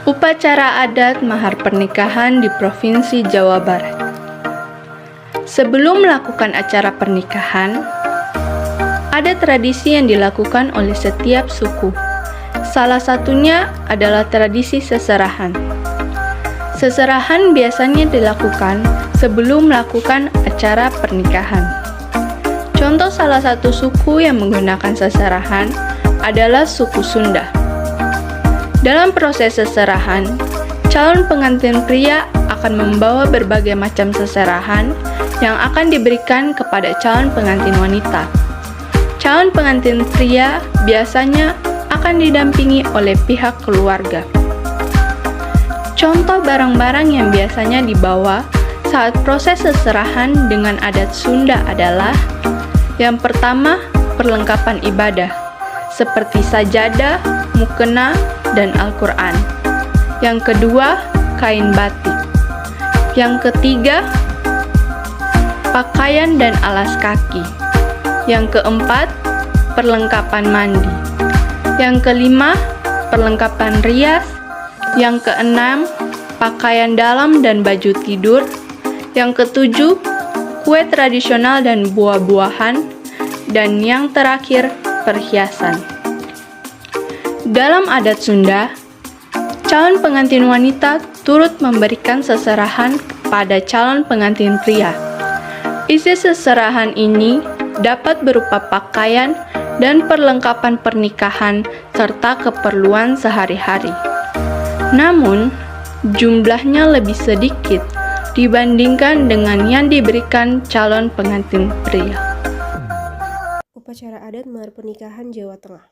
Upacara adat mahar pernikahan di Provinsi Jawa Barat. Sebelum melakukan acara pernikahan, ada tradisi yang dilakukan oleh setiap suku. Salah satunya adalah tradisi seserahan. Seserahan biasanya dilakukan sebelum melakukan acara pernikahan. Contoh salah satu suku yang menggunakan seserahan adalah suku Sunda. Dalam proses seserahan, calon pengantin pria akan membawa berbagai macam seserahan yang akan diberikan kepada calon pengantin wanita. Calon pengantin pria biasanya akan didampingi oleh pihak keluarga. Contoh barang-barang yang biasanya dibawa saat proses seserahan dengan adat Sunda adalah: yang pertama, perlengkapan ibadah seperti sajadah, mukena, dan Al-Quran. Yang kedua, kain batik. Yang ketiga, pakaian dan alas kaki. Yang keempat, perlengkapan mandi. Yang kelima, perlengkapan rias. Yang keenam, pakaian dalam dan baju tidur. Yang ketujuh, kue tradisional dan buah-buahan. Dan yang terakhir, perhiasan. Dalam adat Sunda, calon pengantin wanita turut memberikan seserahan kepada calon pengantin pria. Isi seserahan ini dapat berupa pakaian dan perlengkapan pernikahan serta keperluan sehari-hari. Namun, jumlahnya lebih sedikit dibandingkan dengan yang diberikan calon pengantin pria. Upacara adat mahar pernikahan Jawa Tengah.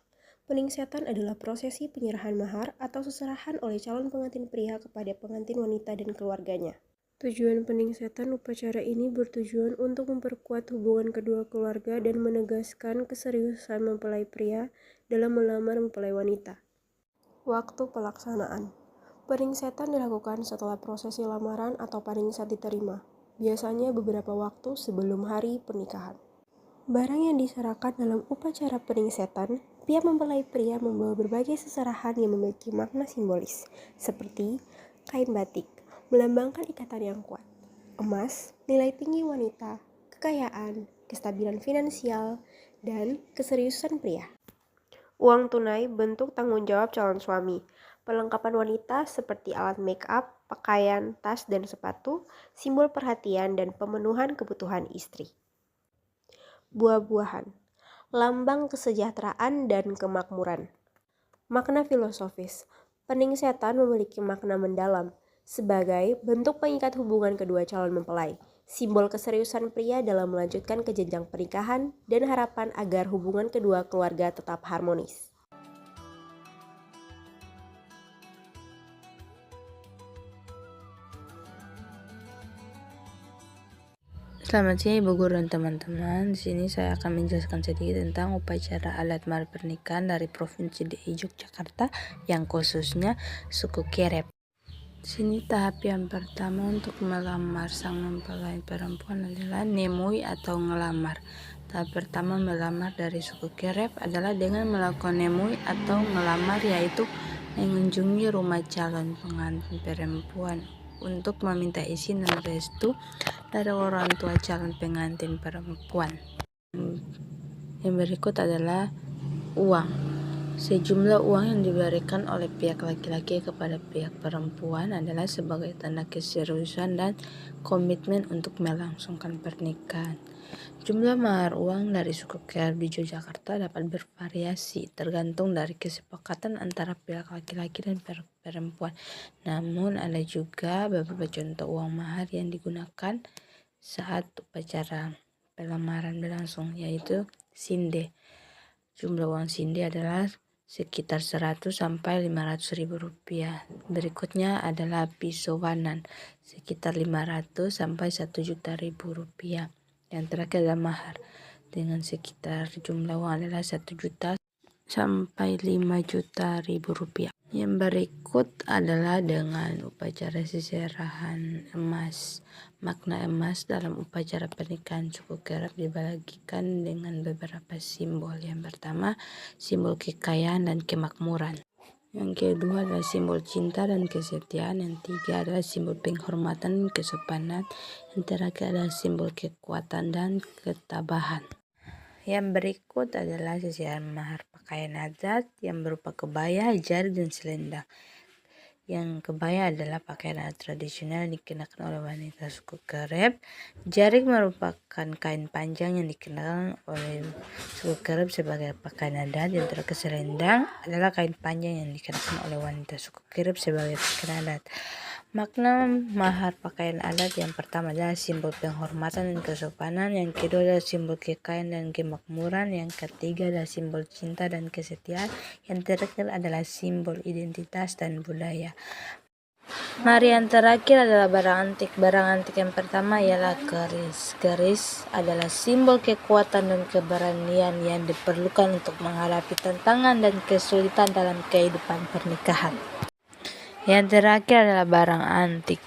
Peningsetan adalah prosesi penyerahan mahar atau seserahan oleh calon pengantin pria kepada pengantin wanita dan keluarganya. Tujuan peningsetan upacara ini bertujuan untuk memperkuat hubungan kedua keluarga dan menegaskan keseriusan mempelai pria dalam melamar mempelai wanita. Waktu pelaksanaan. Peningsetan dilakukan setelah prosesi lamaran atau paningsat diterima, biasanya beberapa waktu sebelum hari pernikahan. Barang yang diserahkan dalam upacara peningsetan, pihak mempelai pria membawa berbagai seserahan yang memiliki makna simbolis, seperti kain batik, melambangkan ikatan yang kuat, emas, nilai tinggi wanita, kekayaan, kestabilan finansial, dan keseriusan pria. Uang tunai bentuk tanggung jawab calon suami, perlengkapan wanita seperti alat make up, pakaian, tas, dan sepatu, simbol perhatian dan pemenuhan kebutuhan istri. Buah-buahan, lambang kesejahteraan dan kemakmuran. Makna filosofis, peningsetan memiliki makna mendalam sebagai bentuk pengikat hubungan kedua calon mempelai, simbol keseriusan pria dalam melanjutkan ke jenjang pernikahan dan harapan agar hubungan kedua keluarga tetap harmonis. Selamat siang Ibu Guru dan teman-teman. Di sini saya akan menjelaskan sedikit tentang upacara adat mahar pernikahan dari Provinsi DKI Yogyakarta yang khususnya suku Kerep. Di sini tahap yang pertama untuk melamar sang mempelai perempuan adalah nemui atau ngelamar. Tahap pertama melamar dari suku Kerep adalah dengan melakukan nemui atau ngelamar, yaitu mengunjungi rumah calon pengantin perempuan untuk meminta izin dan restu dari orang tua calon pengantin perempuan. Yang berikut adalah uang. Sejumlah uang yang diberikan oleh pihak laki-laki kepada pihak perempuan adalah sebagai tanda keseriusan dan komitmen untuk melangsungkan pernikahan. Jumlah mahar uang dari suku Kerep di Yogyakarta dapat bervariasi tergantung dari kesepakatan antara pihak laki-laki dan perempuan. Namun ada juga beberapa contoh uang mahar yang digunakan saat upacara pelamaran berlangsung, yaitu sinde. Jumlah uang sinde adalah sekitar 100 sampai 500 ribu rupiah. Berikutnya adalah pisowanan sekitar 500 sampai 1 juta ribu rupiah. Yang terakhir adalah mahar dengan sekitar jumlah uang adalah 1 juta sampai 5 juta ribu rupiah. Yang berikut adalah dengan upacara seserahan emas. Makna emas dalam upacara pernikahan suku Kerep dibagikan dengan beberapa simbol. Yang pertama, simbol kekayaan dan kemakmuran. Yang kedua adalah simbol cinta dan kesetiaan. Yang tiga adalah simbol penghormatan dan kesopanan. Yang terakhir adalah simbol kekuatan dan ketabahan. Yang berikut adalah sisiran mahar pakaian adat yang berupa kebaya, jari, dan selendang. Yang kebaya adalah pakaian adat tradisional yang dikenakan oleh wanita suku Kerep. Jarik merupakan kain panjang yang dikenakan oleh suku Kerep sebagai pakaian adat. Yang terakhir selendang adalah kain panjang yang dikenakan oleh wanita suku Kerep sebagai pakaian adat. Makna mahar pakaian adat yang pertama adalah simbol penghormatan dan kesopanan. Yang kedua adalah simbol kekayaan dan kemakmuran. Yang ketiga adalah simbol cinta dan kesetiaan. Yang terakhir adalah simbol identitas dan budaya. Mari yang terakhir adalah barang antik. Barang antik yang pertama ialah keris. Keris adalah simbol kekuatan dan keberanian yang diperlukan untuk menghadapi tantangan dan kesulitan dalam kehidupan pernikahan. Yang terakhir adalah barang antik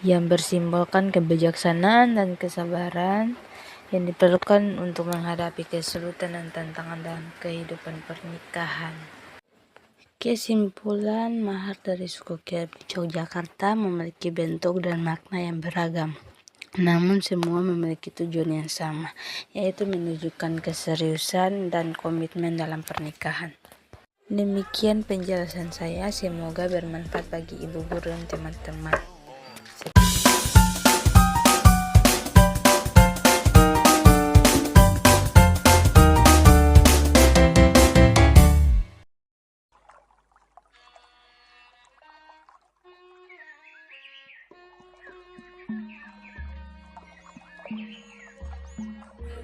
yang bersimbolkan kebijaksanaan dan kesabaran yang diperlukan untuk menghadapi kesulitan dan tantangan dalam kehidupan pernikahan. Kesimpulan, mahar dari suku Kerep Yogyakarta memiliki bentuk dan makna yang beragam. Namun semua memiliki tujuan yang sama, yaitu menunjukkan keseriusan dan komitmen dalam pernikahan. Demikian penjelasan saya, semoga bermanfaat bagi ibu guru dan teman-teman.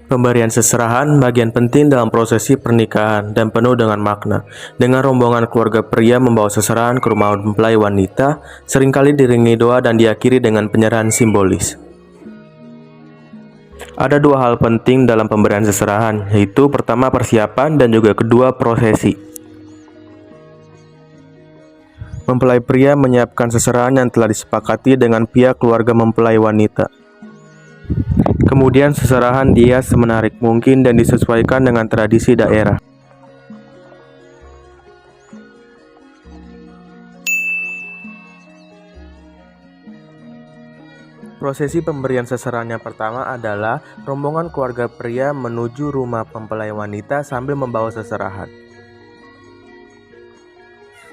Pemberian seserahan bagian penting dalam prosesi pernikahan dan penuh dengan makna. Dengan rombongan keluarga pria membawa seserahan ke rumah mempelai wanita, seringkali diiringi doa dan diakhiri dengan penyerahan simbolis. Ada dua hal penting dalam pemberian seserahan, yaitu pertama persiapan dan juga kedua prosesi. Mempelai pria menyiapkan seserahan yang telah disepakati dengan pihak keluarga mempelai wanita. Kemudian seserahan dihias semenarik mungkin dan disesuaikan dengan tradisi daerah. Prosesi pemberian seserahan yang pertama adalah rombongan keluarga pria menuju rumah mempelai wanita sambil membawa seserahan.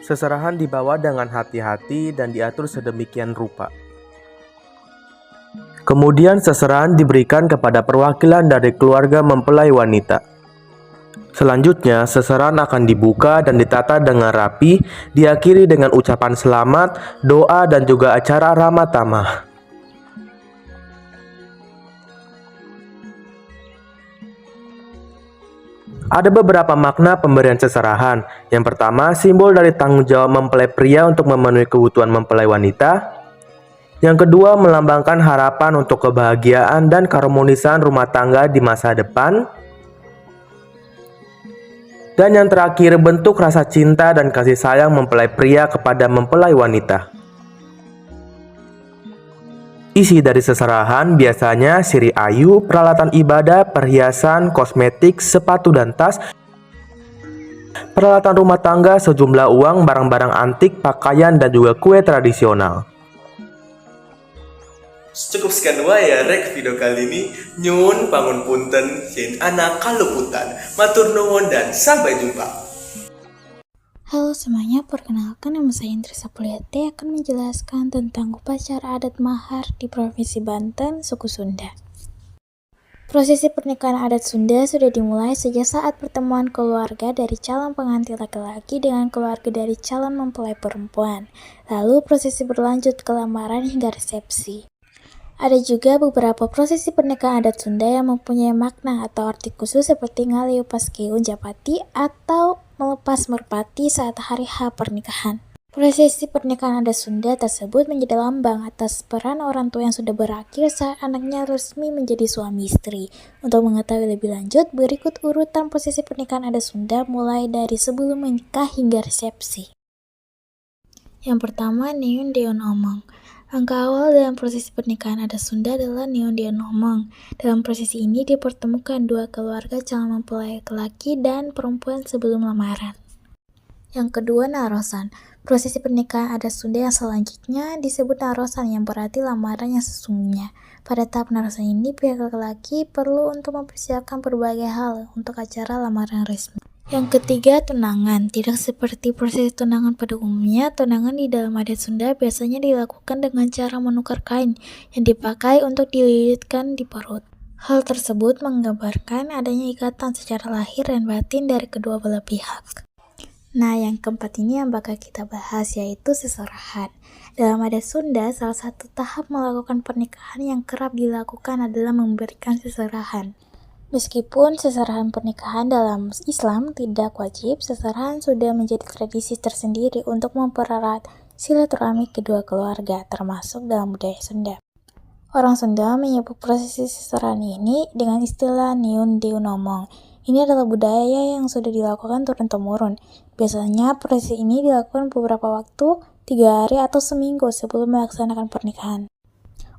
Seserahan dibawa dengan hati-hati dan diatur sedemikian rupa. Kemudian seserahan diberikan kepada perwakilan dari keluarga mempelai wanita. Selanjutnya, seserahan akan dibuka dan ditata dengan rapi, diakhiri dengan ucapan selamat, doa, dan juga acara ramah tamah. Ada beberapa makna pemberian seserahan. Yang pertama, simbol dari tanggung jawab mempelai pria untuk memenuhi kebutuhan mempelai wanita. Yang kedua, melambangkan harapan untuk kebahagiaan dan keharmonisan rumah tangga di masa depan. Dan yang terakhir, bentuk rasa cinta dan kasih sayang mempelai pria kepada mempelai wanita. Isi dari seserahan biasanya sirih ayu, peralatan ibadah, perhiasan, kosmetik, sepatu dan tas, peralatan rumah tangga, sejumlah uang, barang-barang antik, pakaian, dan juga kue tradisional. Cukup sekian wae ya rek video kali ini. Nyun bangun punten sin anak kaluputan. Matur nuwun dan sampai jumpa. Halo semuanya, perkenalkan nama saya Indri Sapuliati akan menjelaskan tentang upacara adat mahar di Provinsi Banten, suku Sunda. Prosesi pernikahan adat Sunda sudah dimulai sejak saat pertemuan keluarga dari calon pengantin laki-laki dengan keluarga dari calon mempelai perempuan. Lalu prosesi berlanjut ke lamaran hingga resepsi. Ada juga beberapa prosesi pernikahan adat Sunda yang mempunyai makna atau arti khusus seperti ngaliu paskeun japati atau melepas merpati saat hari H pernikahan. Prosesi pernikahan adat Sunda tersebut menjadi lambang atas peran orang tua yang sudah berakhir saat anaknya resmi menjadi suami istri. Untuk mengetahui lebih lanjut, berikut urutan prosesi pernikahan adat Sunda mulai dari sebelum menikah hingga resepsi. Yang pertama, Neun Deon Omong. Langkah awal dalam prosesi pernikahan adat Sunda adalah Neun Deon Omong. Dalam prosesi ini dipertemukan dua keluarga calon mempelai laki-laki dan perempuan sebelum lamaran. Yang kedua, narosan. Prosesi pernikahan adat Sunda yang selanjutnya disebut narosan, yang berarti lamaran yang sesungguhnya. Pada tahap narosan ini, pihak laki-laki perlu untuk mempersiapkan berbagai hal untuk acara lamaran resmi. Yang ketiga, tunangan. Tidak seperti proses tunangan pada umumnya, tunangan di dalam adat Sunda biasanya dilakukan dengan cara menukar kain yang dipakai untuk dililitkan di perut. Hal tersebut menggambarkan adanya ikatan secara lahir dan batin dari kedua belah pihak. Nah, yang keempat ini yang bakal kita bahas, yaitu seserahan. Dalam adat Sunda, salah satu tahap melakukan pernikahan yang kerap dilakukan adalah memberikan seserahan. Meskipun seserahan pernikahan dalam Islam tidak wajib, seserahan sudah menjadi tradisi tersendiri untuk mempererat silaturahmi kedua keluarga, termasuk dalam budaya Sunda. Orang Sunda menyebut prosesi seserahan ini dengan istilah Niun Diunomong. Ini adalah budaya yang sudah dilakukan turun-temurun. Biasanya prosesi ini dilakukan beberapa waktu, 3 hari atau seminggu sebelum melaksanakan pernikahan.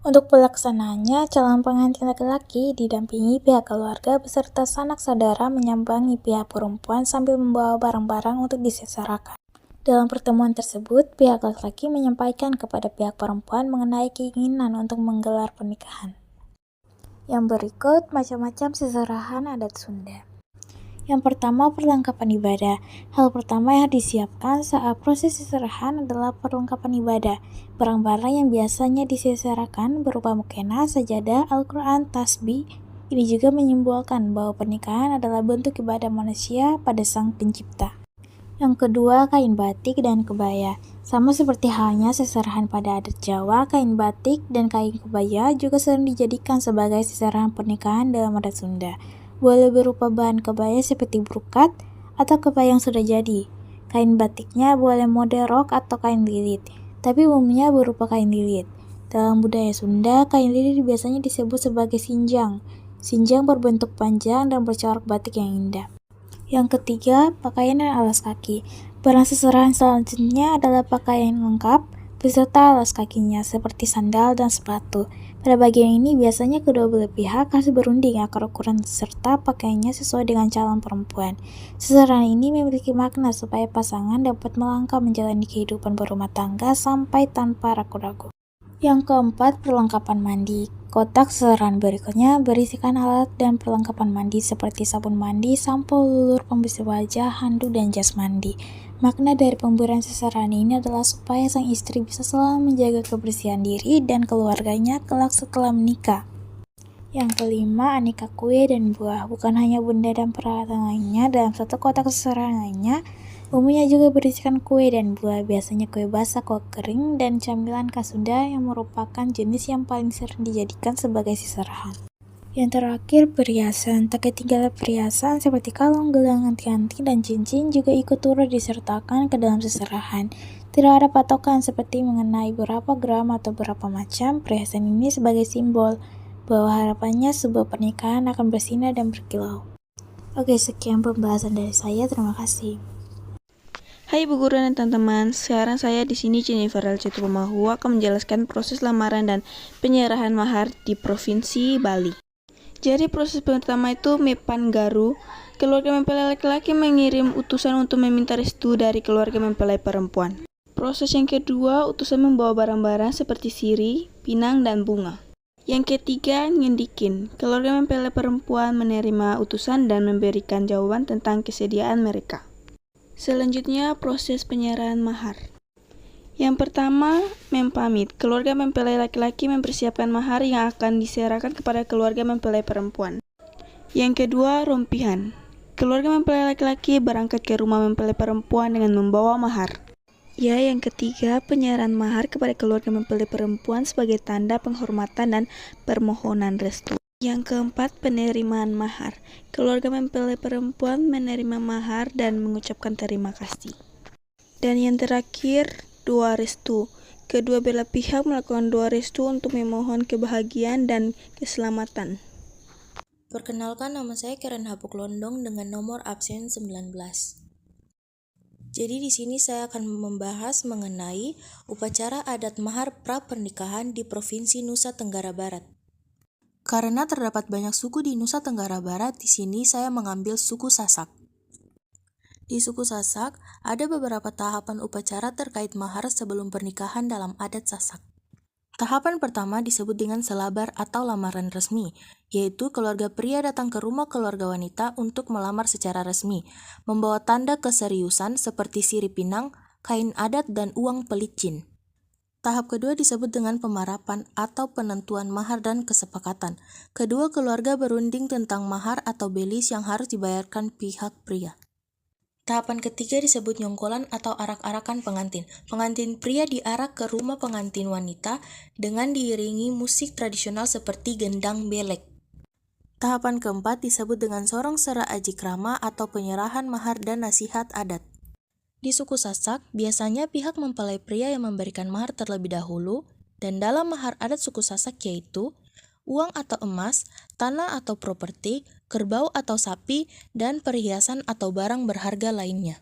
Untuk pelaksanaannya, calon pengantin laki-laki didampingi pihak keluarga beserta sanak saudara menyambangi pihak perempuan sambil membawa barang-barang untuk diseserakan. Dalam pertemuan tersebut, pihak laki-laki menyampaikan kepada pihak perempuan mengenai keinginan untuk menggelar pernikahan. Yang berikut macam-macam seserahan adat Sunda. Yang pertama, perlengkapan ibadah. Hal pertama yang disiapkan saat proses seserahan adalah perlengkapan ibadah. Barang-barang yang biasanya diseserakan berupa mukena, sajadah, Al-Quran, tasbih. Ini juga menyimbolkan bahwa pernikahan adalah bentuk ibadah manusia pada Sang Pencipta. Yang kedua, kain batik dan kebaya. Sama seperti halnya seserahan pada adat Jawa, kain batik dan kain kebaya juga sering dijadikan sebagai seserahan pernikahan dalam adat Sunda. Boleh berupa bahan kebaya seperti brokat atau kebaya yang sudah jadi. Kain batiknya boleh model rok atau kain lilit, tapi umumnya berupa kain lilit. Dalam budaya Sunda, kain lilit biasanya disebut sebagai sinjang. Sinjang berbentuk panjang dan bercorak batik yang indah. Yang ketiga, pakaian dan alas kaki. Barang seserahan selanjutnya adalah pakaian lengkap beserta alas kakinya seperti sandal dan sepatu. Pada bagian ini biasanya kedua belah pihak harus berunding agar ukuran serta pakaiannya sesuai dengan calon perempuan. Seserahan ini memiliki makna supaya pasangan dapat melangkah menjalani kehidupan berumah tangga sampai tanpa ragu-ragu. Yang keempat, perlengkapan mandi. Kotak seserahan berikutnya berisikan alat dan perlengkapan mandi seperti sabun mandi, sampo, lulur pembersih wajah, handuk, dan jas mandi. Makna dari pemberian seserahan ini adalah supaya sang istri bisa selalu menjaga kebersihan diri dan keluarganya kelak setelah menikah. Yang kelima, aneka kue dan buah. Bukan hanya benda dan peralatan lainnya, dalam satu kotak seserahan lainnya umumnya juga berisikan kue dan buah, biasanya kue basah, kue kering, dan camilan khas Sunda yang merupakan jenis yang paling sering dijadikan sebagai seserahan. Yang terakhir, perhiasan. Tak ketinggalan perhiasan seperti kalung, gelang, anting-anting, dan cincin juga ikut turut disertakan ke dalam seserahan. Tidak ada patokan seperti mengenai berapa gram atau berapa macam perhiasan ini sebagai simbol bahwa harapannya sebuah pernikahan akan bersinar dan berkilau. Oke, sekian pembahasan dari saya. Terima kasih. Hai Bu Guru dan teman-teman, sekarang saya di sini Jennifer Alcitrumahua akan menjelaskan proses lamaran dan penyerahan mahar di Provinsi Bali. Jadi proses pertama itu Mepan Garu, keluarga mempelai laki-laki mengirim utusan untuk meminta restu dari keluarga mempelai perempuan. Proses yang kedua, utusan membawa barang-barang seperti sirih, pinang, dan bunga. Yang ketiga, ngendikin, keluarga mempelai perempuan menerima utusan dan memberikan jawaban tentang kesediaan mereka. Selanjutnya, proses penyerahan mahar. Yang pertama, mempamit. Keluarga mempelai laki-laki mempersiapkan mahar yang akan diserahkan kepada keluarga mempelai perempuan. Yang kedua, rompihan. Keluarga mempelai laki-laki berangkat ke rumah mempelai perempuan dengan membawa mahar. Ya, yang ketiga, penyerahan mahar kepada keluarga mempelai perempuan sebagai tanda penghormatan dan permohonan restu. Yang keempat, penerimaan mahar. Keluarga mempelai perempuan menerima mahar dan mengucapkan terima kasih. Dan yang terakhir, doa restu. Kedua belah pihak melakukan doa restu untuk memohon kebahagiaan dan keselamatan. Perkenalkan, nama saya Karen Hapuk Londong dengan nomor absen 19. Jadi di sini saya akan membahas mengenai upacara adat mahar pra pernikahan di Provinsi Nusa Tenggara Barat. Karena terdapat banyak suku di Nusa Tenggara Barat, di sini saya mengambil suku Sasak. Di suku Sasak, ada beberapa tahapan upacara terkait mahar sebelum pernikahan dalam adat Sasak. Tahapan pertama disebut dengan selabar atau lamaran resmi, yaitu keluarga pria datang ke rumah keluarga wanita untuk melamar secara resmi, membawa tanda keseriusan seperti sirip pinang, kain adat, dan uang pelicin. Tahap kedua disebut dengan pemarapan atau penentuan mahar dan kesepakatan. Kedua keluarga berunding tentang mahar atau belis yang harus dibayarkan pihak pria. Tahapan ketiga disebut nyongkolan atau arak-arakan pengantin. Pengantin pria diarak ke rumah pengantin wanita dengan diiringi musik tradisional seperti gendang belek. Tahapan keempat disebut dengan sorong sera aji krama atau penyerahan mahar dan nasihat adat. Di suku Sasak, biasanya pihak mempelai pria yang memberikan mahar terlebih dahulu, dan dalam mahar adat suku Sasak yaitu uang atau emas, tanah atau properti, kerbau atau sapi, dan perhiasan atau barang berharga lainnya.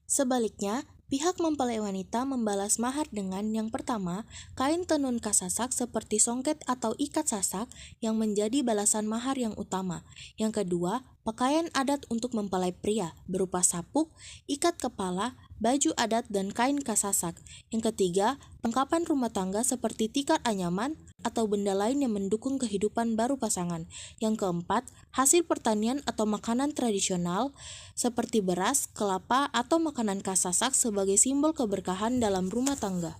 Sebaliknya, pihak mempelai wanita membalas mahar dengan yang pertama, kain tenun khas Sasak seperti songket atau ikat Sasak yang menjadi balasan mahar yang utama. Yang kedua, pakaian adat untuk mempelai pria berupa sapuk, ikat kepala, baju adat, dan kain khas Sasak. Yang ketiga, perlengkapan rumah tangga seperti tikar anyaman atau benda lain yang mendukung kehidupan baru pasangan. Yang keempat, hasil pertanian atau makanan tradisional seperti beras, kelapa, atau makanan khas Sasak sebagai simbol keberkahan dalam rumah tangga.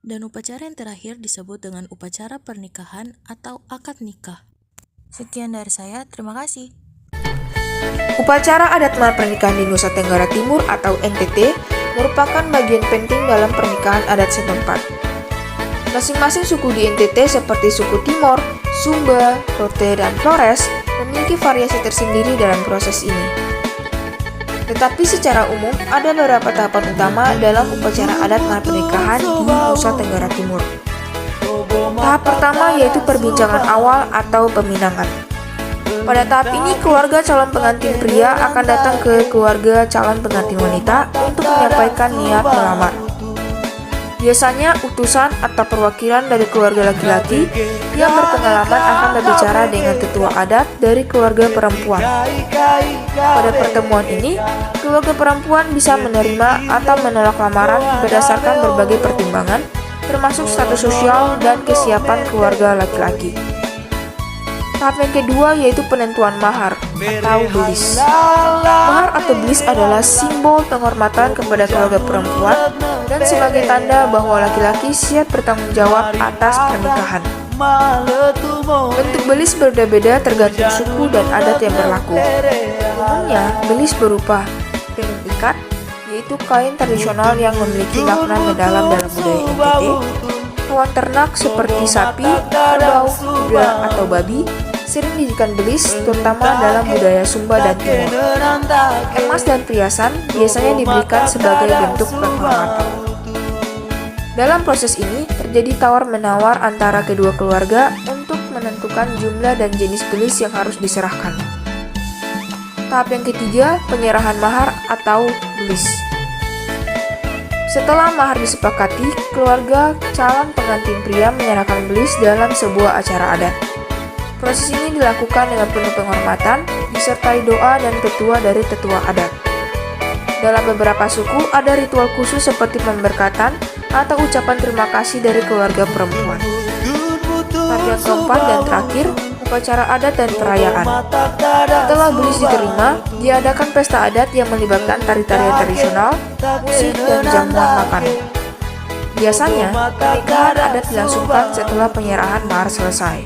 Dan upacara yang terakhir disebut dengan upacara pernikahan atau akad nikah. Sekian dari saya, terima kasih. Upacara adat mahar pernikahan di Nusa Tenggara Timur atau NTT merupakan bagian penting dalam pernikahan adat setempat. Masing-masing suku di NTT seperti suku Timor, Sumba, Rote, dan Flores memiliki variasi tersendiri dalam proses ini. Tetapi secara umum ada beberapa tahapan utama dalam upacara adat mahar pernikahan di Nusa Tenggara Timur. Tahap pertama yaitu perbincangan awal atau peminangan. Pada tahap ini, keluarga calon pengantin pria akan datang ke keluarga calon pengantin wanita untuk menyampaikan niat melamar. Biasanya, utusan atau perwakilan dari keluarga laki-laki yang berpengalaman akan berbicara dengan tetua adat dari keluarga perempuan. Pada pertemuan ini, keluarga perempuan bisa menerima atau menolak lamaran berdasarkan berbagai pertimbangan, termasuk status sosial dan kesiapan keluarga laki-laki. Tahap yang kedua yaitu penentuan mahar atau belis. Mahar atau belis adalah simbol penghormatan kepada keluarga perempuan dan sebagai tanda bahwa laki-laki siap bertanggung jawab atas pernikahan. Bentuk belis berbeda-beda tergantung suku dan adat yang berlaku. Umumnya, belis berupa tenun ikat, yaitu kain tradisional yang memiliki makna mendalam dalam budaya NTT, hewan ternak seperti sapi, kerbau, kuda, atau babi, sering dijadikan belis, terutama dalam budaya Sumba dan Timur. Emas dan perhiasan biasanya diberikan sebagai bentuk penghormatan. Dalam proses ini, terjadi tawar-menawar antara kedua keluarga untuk menentukan jumlah dan jenis belis yang harus diserahkan. Tahap yang ketiga, penyerahan mahar atau belis. Setelah mahar disepakati, keluarga calon pengantin pria menyerahkan belis dalam sebuah acara adat. Proses ini dilakukan dengan penuh penghormatan, disertai doa dan petua dari tetua adat. Dalam beberapa suku, ada ritual khusus seperti pemberkatan atau ucapan terima kasih dari keluarga perempuan. Tahap yang keempat dan terakhir, upacara adat dan perayaan. Setelah belis diterima, diadakan pesta adat yang melibatkan tari-tarian tradisional, musik, dan jamuan makan. Biasanya, pernikahan adat dilangsungkan setelah penyerahan mahar selesai.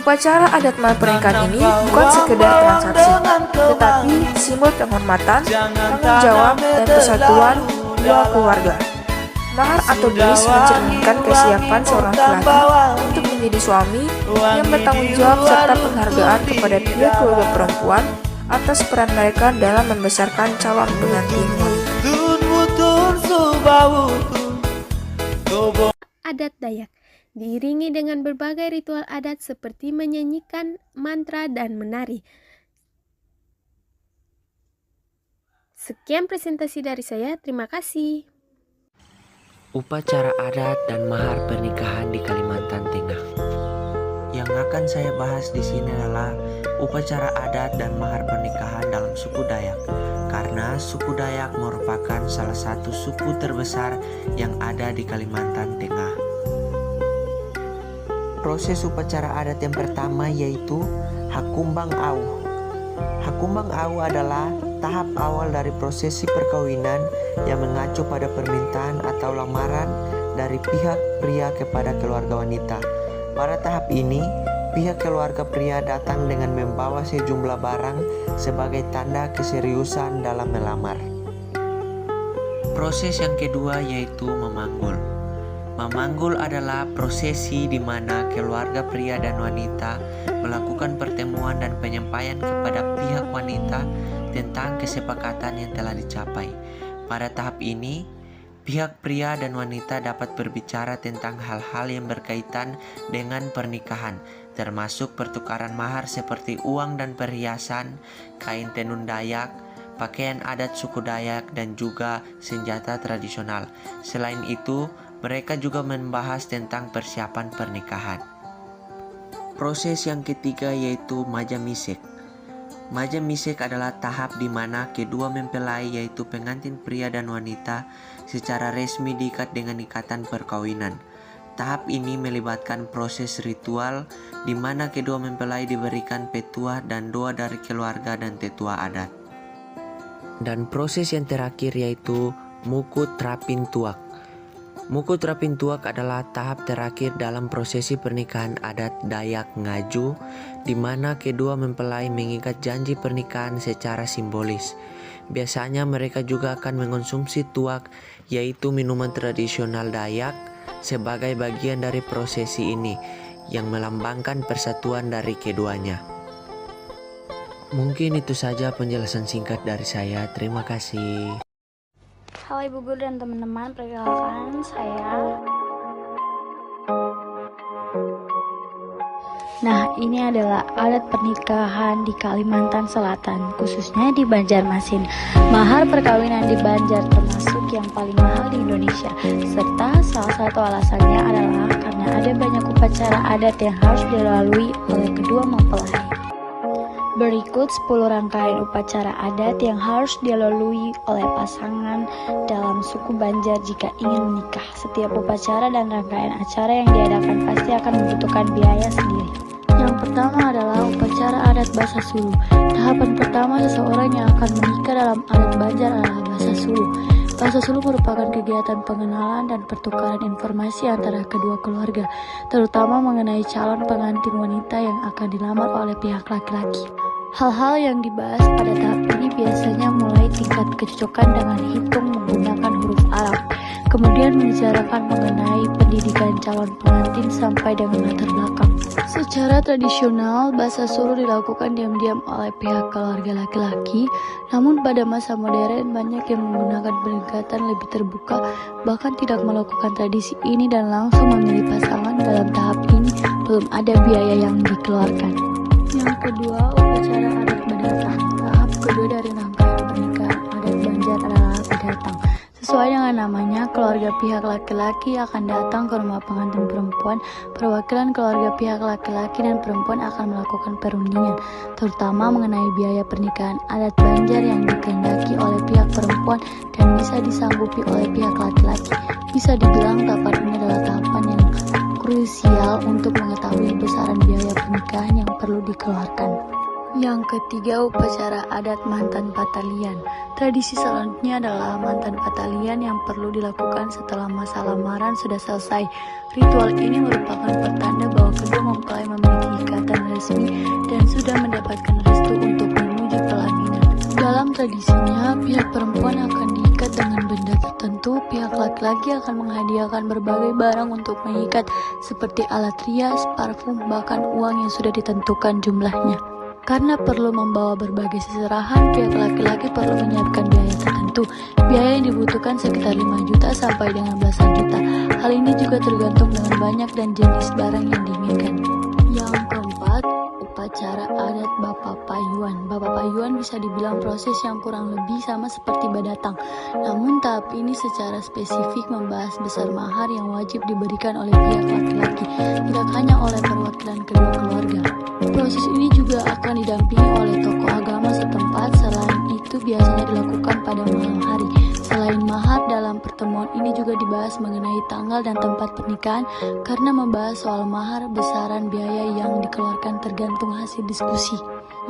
Upacara adat mahar pernikahan ini bukan sekedar transaksi, tetapi simbol penghormatan, tanggung jawab, dan persatuan dua keluarga. Mahar atau belis mencerminkan kesiapan seorang laki-laki untuk menjadi suami yang bertanggung jawab serta penghargaan kepada pihak keluarga perempuan atas peran mereka dalam membesarkan calon pengantin wanita. Adat Dayak diiringi dengan berbagai ritual adat seperti menyanyikan mantra dan menari. Sekian presentasi dari saya, terima kasih. Upacara adat dan mahar pernikahan di Kalimantan Tengah. Yang akan saya bahas di sini adalah upacara adat dan mahar pernikahan dalam suku Dayak. suku Dayak merupakan salah satu suku terbesar yang ada di Kalimantan Tengah. Proses upacara adat yang pertama yaitu Hakumbang Au. Hakumbang Au adalah tahap awal dari prosesi perkawinan yang mengacu pada permintaan atau lamaran dari pihak pria kepada keluarga wanita. Pada tahap ini, pihak keluarga pria datang dengan membawa sejumlah barang sebagai tanda keseriusan dalam melamar. Proses yang kedua yaitu memanggul. Memanggul adalah prosesi di mana keluarga pria dan wanita melakukan pertemuan dan penyampaian kepada pihak wanita tentang kesepakatan yang telah dicapai. Pada tahap ini, pihak pria dan wanita dapat berbicara tentang hal-hal yang berkaitan dengan pernikahan, termasuk pertukaran mahar seperti uang dan perhiasan, kain tenun Dayak, pakaian adat suku Dayak, dan juga senjata tradisional. Selain itu, mereka juga membahas tentang persiapan pernikahan. Proses yang ketiga yaitu Majamisek. Majamisek adalah tahap di mana kedua mempelai yaitu pengantin pria dan wanita secara resmi diikat dengan ikatan perkawinan. Tahap ini melibatkan proses ritual di mana kedua mempelai diberikan petuah dan doa dari keluarga dan tetua adat. Dan proses yang terakhir yaitu Mukut Rapin Tuak. Mukut Rapin Tuak adalah tahap terakhir dalam prosesi pernikahan adat Dayak Ngaju, di mana kedua mempelai mengikat janji pernikahan secara simbolis. Biasanya mereka juga akan mengonsumsi tuak, yaitu minuman tradisional Dayak, sebagai bagian dari prosesi ini, yang melambangkan persatuan dari keduanya. Mungkin itu saja penjelasan singkat dari saya. Terima kasih. Halo Ibu Guru dan teman-teman, perkenalkan saya. Nah, ini adalah adat pernikahan di Kalimantan Selatan, khususnya di Banjarmasin. Mahar perkawinan di Banjar termasuk yang paling mahal di Indonesia, serta salah satu alasannya adalah karena ada banyak upacara adat yang harus dilalui oleh kedua mempelai. Berikut 10 rangkaian upacara adat yang harus dilalui oleh pasangan dalam suku Banjar jika ingin menikah. Setiap upacara dan rangkaian acara yang diadakan pasti akan membutuhkan biaya sendiri. Yang pertama adalah upacara adat Basa Sulu. Tahapan pertama seseorang yang akan menikah dalam adat Banjar adalah Basa Sulu. Basa Sulu merupakan kegiatan pengenalan dan pertukaran informasi antara kedua keluarga, terutama mengenai calon pengantin wanita yang akan dilamar oleh pihak laki-laki. Hal-hal yang dibahas pada tahap ini biasanya mulai tingkat kecocokan dengan hitung menggunakan huruf Arab, kemudian membicarakan mengenai pendidikan calon pengantin sampai dengan latar belakang. Secara tradisional, Basa Sulu dilakukan diam-diam oleh pihak keluarga laki-laki, namun pada masa modern banyak yang menggunakan pendekatan lebih terbuka, bahkan tidak melakukan tradisi ini dan langsung memilih pasangan. Dalam tahap ini belum ada biaya yang dikeluarkan. Yang kedua, upacara adat Badatang. Tahap kedua dari rangkaian pernikahan adat Banjar adalah Badatang. Sesuai dengan namanya, keluarga pihak laki-laki akan datang ke rumah pengantin perempuan. Perwakilan keluarga pihak laki-laki dan perempuan akan melakukan perundingan, terutama mengenai biaya pernikahan adat Banjar yang dikehendaki oleh pihak perempuan dan bisa disanggupi oleh pihak laki-laki. Bisa dibilang tahapan ini adalah tahapan yang krusial untuk mengetahui besaran biaya pernikahan yang perlu dikeluarkan. Yang ketiga, upacara adat mantan patalian. Tradisi selanjutnya adalah mantan patalian yang perlu dilakukan setelah masa lamaran sudah selesai. Ritual ini merupakan pertanda bahwa kedua mempelai memiliki ikatan resmi dan sudah mendapatkan restu untuk menuju pelaminan. Dalam tradisinya, pihak perempuan akan diikat dengan benda tertentu, pihak laki-laki akan menghadiahkan berbagai barang untuk mengikat seperti alat rias, parfum, bahkan uang yang sudah ditentukan jumlahnya. Karena perlu membawa berbagai seserahan, pihak laki-laki perlu menyiapkan biaya tertentu. Biaya yang dibutuhkan sekitar 5 juta sampai dengan belasan juta. Hal ini juga tergantung dengan banyak dan jenis barang yang diinginkan. Yang keempat, upacara adat Bapak Payuan. Bapak Payuan bisa dibilang proses yang kurang lebih sama seperti Badatang. Namun tahap ini secara spesifik membahas besar mahar yang wajib diberikan oleh pihak laki-laki, tidak hanya oleh perwakilan kedua keluarga. Proses ini juga akan didampingi oleh tokoh agama setempat. Selain itu, itu biasanya dilakukan pada malam hari. Selain mahar, dalam pertemuan ini juga dibahas mengenai tanggal dan tempat pernikahan karena membahas soal mahar, besaran biaya yang dikeluarkan tergantung hasil diskusi.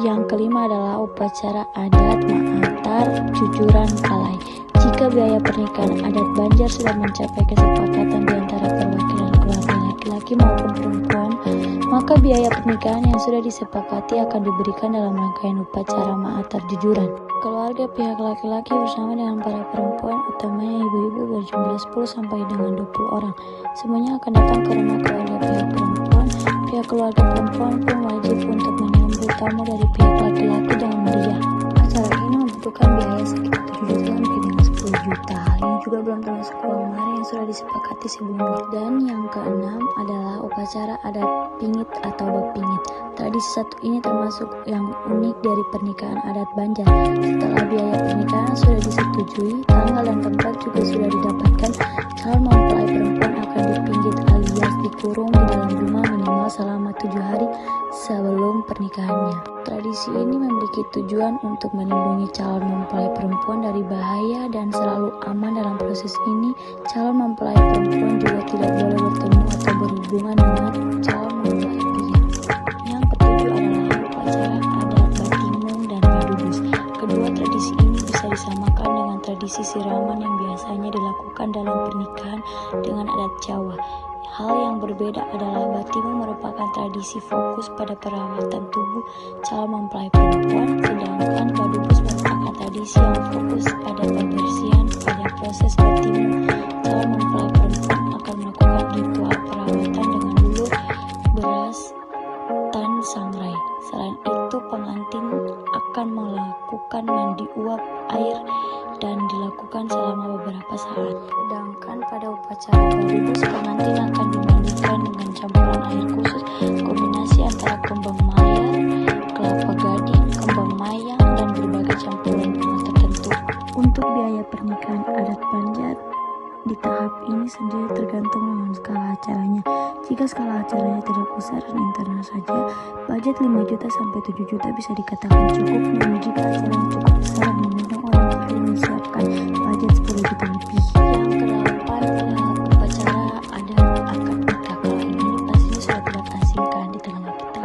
Yang kelima adalah upacara adat Maatar Jujuran Kalai. Jika biaya pernikahan adat Banjar sudah mencapai kesepakatan di antara perwakilan keluarga laki-laki maupun perempuan, maka biaya pernikahan yang sudah disepakati akan diberikan dalam rangkaian upacara Maatar Jujuran. Keluarga pihak laki-laki bersama dengan para perempuan, utamanya ibu-ibu berjumlah 10 sampai dengan 20 orang. Semuanya akan datang ke rumah keluarga pihak perempuan. Pihak keluarga perempuan pun wajib untuk menyambut tamu dari pihak laki-laki dengan meriah. Acara ini membutuhkan biaya sekitar 7 juta sampai dengan 10 juta. Hal ini juga belum termasuk uang mahar yang sudah disepakati sebelumnya. Dan yang keenam adalah upacara adat pingit atau bapingit. Tradisi satu ini termasuk yang unik dari pernikahan adat Banjar. Setelah biaya pernikahan sudah disetujui, tanggal dan tempat juga sudah didapatkan, calon mempelai perempuan akan dipinggit alias dikurung di dalam rumah minimal selama 7 hari sebelum pernikahannya. Tradisi ini memiliki tujuan untuk melindungi calon mempelai perempuan dari bahaya dan selalu aman dalam proses ini. Calon mempelai perempuan juga tidak boleh bertemu atau berhubungan dengan calon mempelai pria. Yang ketujuh adalah upacara adat Batimung dan Madubus. Kedua tradisi ini bisa disamakan dengan tradisi siraman yang biasanya dilakukan dalam pernikahan dengan adat Jawa. Hal yang berbeda adalah Batimung merupakan tradisi fokus pada perawatan tubuh calon mempelai perempuan, sedangkan Madubus merupakan tradisi yang fokus pada pembersihan. Pada proses Batimung, calon mempelai perempuan akan melakukan ritual perawatan dengan dulu beras tan sangrai. Selain itu, pengantin akan melakukan mandi uap air dan dilakukan selama beberapa saat. Sedangkan pada upacara Madubus, pengantin akan dimandikan dengan campuran air khusus kombinasi antara kembang mayar, kelapa gading, kembang mayang, dan berbagai campuran bunga tertentu. Untuk biaya pernikahan adat Banjar di tahap ini sendiri tergantung dengan skala acaranya. Jika skala acaranya tidak besar dan internal saja, budget 5 juta sampai 7 juta bisa dikatakan cukup. Namun jika acaranya cukup besar dan mengundang orang perlu menyiapkan budget 10 juta lebih. Yang kedelapan adalah upacara adat akad nikah. Kalau ini pastinya sudah tidak asing kan di tengah kita,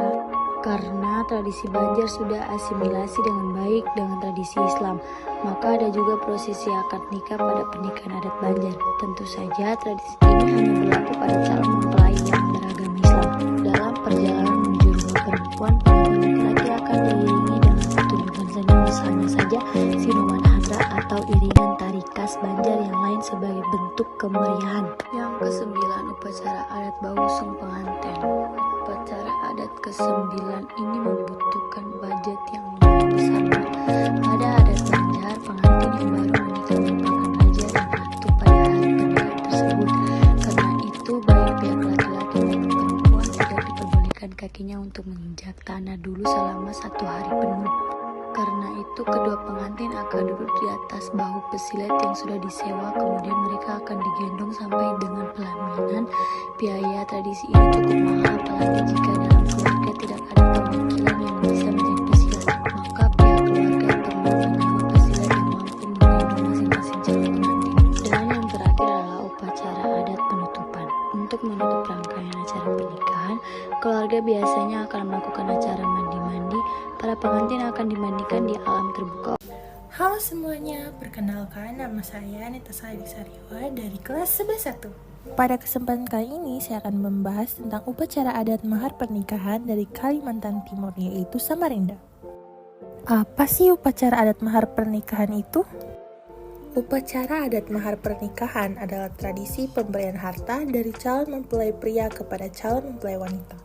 karena tradisi Banjar sudah asimilasi dengan baik dengan tradisi Islam. Maka ada juga prosesi akad nikah pada pernikahan adat Banjar. Tentu saja tradisi ini hanya berlaku pada calon mempelai yang beragama Islam. Dalam perjalanan menuju rumah perempuan, pengantin laki-laki akan diiringi dengan pertunjukan seni, misalnya saja sinuman hadra atau iringan tari khas Banjar yang lain sebagai bentuk kemeriahan. Yang kesembilan, upacara adat Bausung pengantin. Upacara adat ke-9 ini membutuhkan budget yang lumayan besar. Pada adat Banjar, pengantin yang baru menikah merupakan raja dan ratu pada hari pernikahan tersebut. Karena itu, baik pihak laki-laki maupun perempuan tidak diperbolehkan kakinya untuk menginjak tanah dulu selama 1 hari penuh. Karena itu, kedua pengantin akan duduk di atas bahu pesilet yang sudah disewa, kemudian mereka akan digendong sampai dengan pelaminan. Biaya tradisi ini cukup mahal, apalagi jika dalam keluarga tidak ada perwakilan yang bisa menjadi pesilat. Maka pihak keluarga perlu menyewa pesilat yang mampu menggendong masing-masing calon pengantin. Dan yang terakhir adalah upacara adat penutupan. Untuk menutup rangkaian acara pernikahan, keluarga biasanya akan melakukan acara mandi-mandi. Para pengantin akan dimandikan di alam terbuka. Halo semuanya, perkenalkan nama saya Nita Sariwa dari kelas 11-1. Pada kesempatan kali ini saya akan membahas tentang upacara adat mahar pernikahan dari Kalimantan Timur, yaitu Samarinda. Apa sih upacara adat mahar pernikahan itu? Upacara adat mahar pernikahan adalah tradisi pemberian harta dari calon mempelai pria kepada calon mempelai wanita.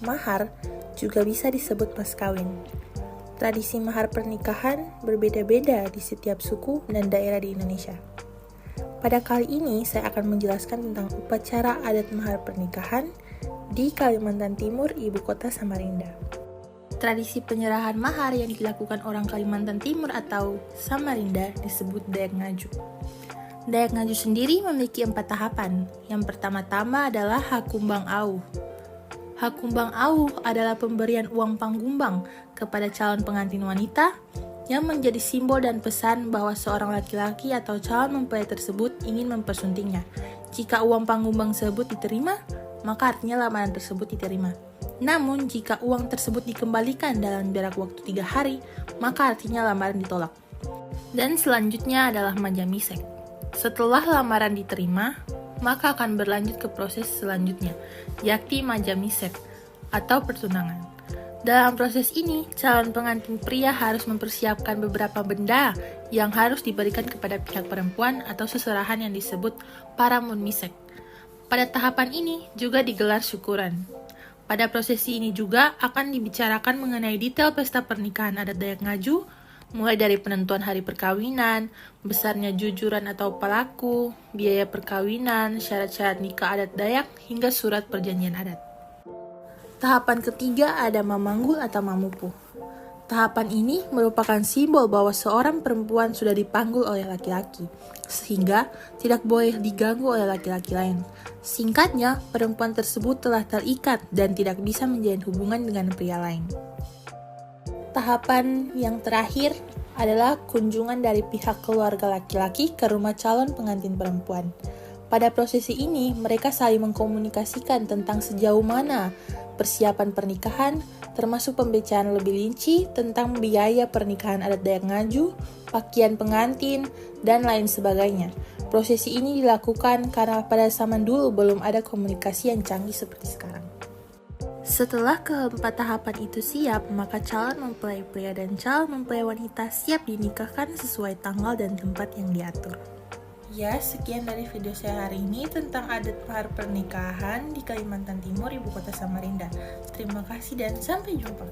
Mahar juga bisa disebut mas kawin. Tradisi mahar pernikahan berbeda-beda di setiap suku dan daerah di Indonesia. Pada kali ini saya akan menjelaskan tentang upacara adat mahar pernikahan di Kalimantan Timur, ibu kota Samarinda. Tradisi penyerahan mahar yang dilakukan orang Kalimantan Timur atau Samarinda disebut Dayak Ngaju. Dayak Ngaju sendiri memiliki 4 tahapan. Yang pertama-tama adalah Hakumbang Auh. Hakumbang Auh adalah pemberian uang panggumbang kepada calon pengantin wanita. yang menjadi simbol dan pesan bahwa seorang laki-laki atau calon mempelai tersebut ingin mempersuntingnya. Jika uang panggung tersebut diterima, maka artinya lamaran tersebut diterima. Namun, jika uang tersebut dikembalikan dalam jarak waktu 3 hari, maka artinya lamaran ditolak. Dan selanjutnya adalah majamisek. Setelah lamaran diterima, maka akan berlanjut ke proses selanjutnya, yakni majamisek atau pertunangan. Dalam proses ini, calon pengantin pria harus mempersiapkan beberapa benda yang harus diberikan kepada pihak perempuan atau seserahan yang disebut paramunmisek. Pada tahapan ini juga digelar syukuran. Pada prosesi ini juga akan dibicarakan mengenai detail pesta pernikahan adat Dayak Ngaju, mulai dari penentuan hari perkawinan, besarnya jujuran atau palaku, biaya perkawinan, syarat-syarat nikah adat Dayak, hingga surat perjanjian adat. Tahapan ketiga ada mamanggul atau mamupu. Tahapan ini merupakan simbol bahwa seorang perempuan sudah dipanggul oleh laki-laki, sehingga tidak boleh diganggu oleh laki-laki lain. Singkatnya, perempuan tersebut telah terikat dan tidak bisa menjalin hubungan dengan pria lain. Tahapan yang terakhir adalah kunjungan dari pihak keluarga laki-laki ke rumah calon pengantin perempuan. Pada prosesi ini, mereka saling mengkomunikasikan tentang sejauh mana persiapan pernikahan, termasuk pembicaraan lebih rinci tentang biaya pernikahan adat Dayak Ngaju, pakaian pengantin, dan lain sebagainya. Prosesi ini dilakukan karena pada zaman dulu belum ada komunikasi yang canggih seperti sekarang. Setelah keempat tahapan itu siap, maka calon mempelai pria dan calon mempelai wanita siap dinikahkan sesuai tanggal dan tempat yang diatur. Ya, sekian dari video saya hari ini tentang adat mahar pernikahan di Kalimantan Timur, Ibu Kota Samarinda. Terima kasih dan sampai jumpa.